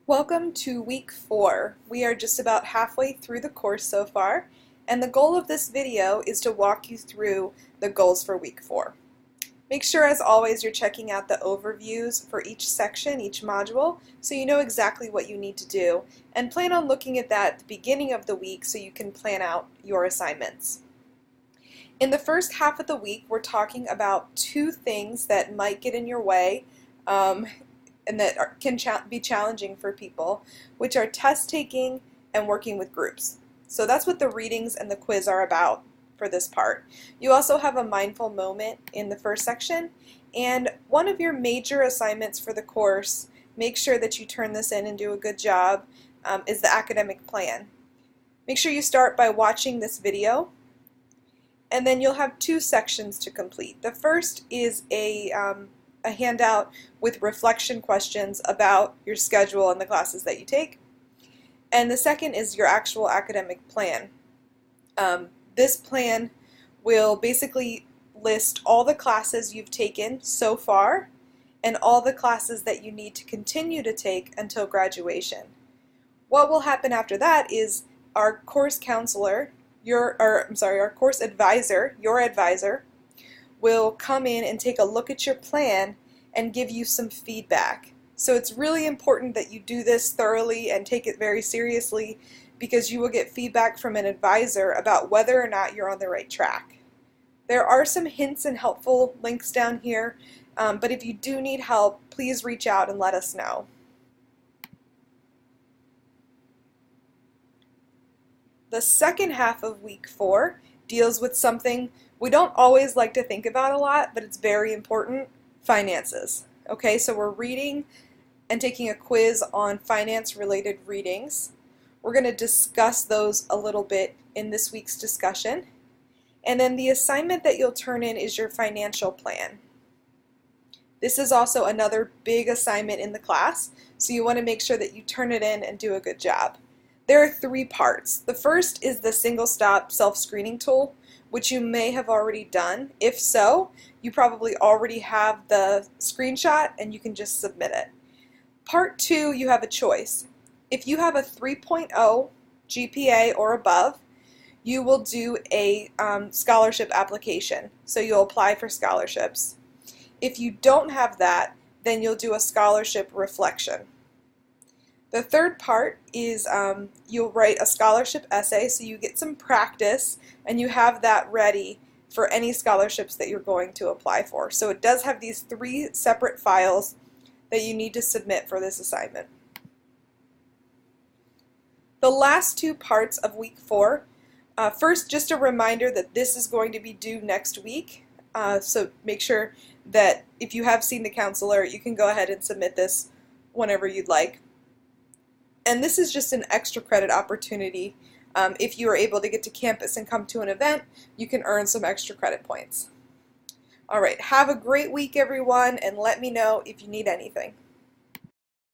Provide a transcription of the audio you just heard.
Welcome to week 4. We are just about halfway through the course so far, and the goal of this video is to walk you through the goals for week 4. Make sure, as always, you're checking out the overviews for each section, each module, so you know exactly what you need to do, and plan on looking at that at the beginning of the week so you can plan out your assignments. In the first half of the week, we're talking about two things that might get in your way and that can be challenging for people, which are test taking and working with groups. So that's what the readings and the quiz are about for this part. You also have a mindful moment in the first section, and one of your major assignments for the course, make sure that you turn this in and do a good job, is the academic plan. Make sure you start by watching this video, and then you'll have two sections to complete. The first is a handout with reflection questions about your schedule and the classes that you take. And the second is your actual academic plan. This plan will basically list all the classes you've taken so far and all the classes that you need to continue to take until graduation. What will happen after that is our course counselor, our course advisor, your advisor, will come in and take a look at your plan and give you some feedback. So it's really important that you do this thoroughly and take it very seriously, because you will get feedback from an advisor about whether or not you're on the right track. There are some hints and helpful links down here, but if you do need help, please reach out and let us know. The second half of week 4 deals with something we don't always like to think about a lot, but it's very important: finances. Okay, so we're reading and taking a quiz on finance-related readings. We're going to discuss those a little bit in this week's discussion. And then the assignment that you'll turn in is your financial plan. This is also another big assignment in the class, so you want to make sure that you turn it in and do a good job. There are 3 parts. The first is the single-stop self-screening tool, which you may have already done. If so, you probably already have the screenshot and you can just submit it. Part 2, you have a choice. If you have a 3.0 GPA or above, you will do a scholarship application. So you'll apply for scholarships. If you don't have that, then you'll do a scholarship reflection. The third part is you'll write a scholarship essay, so you get some practice and you have that ready for any scholarships that you're going to apply for. So it does have these 3 separate files that you need to submit for this assignment. The last 2 parts of week 4, first, just a reminder that this is going to be due next week, so make sure that if you have seen the counselor, you can go ahead and submit this whenever you'd like. And this is just an extra credit opportunity. If you are able to get to campus and come to an event, you can earn some extra credit points. All right, have a great week, everyone, and let me know if you need anything.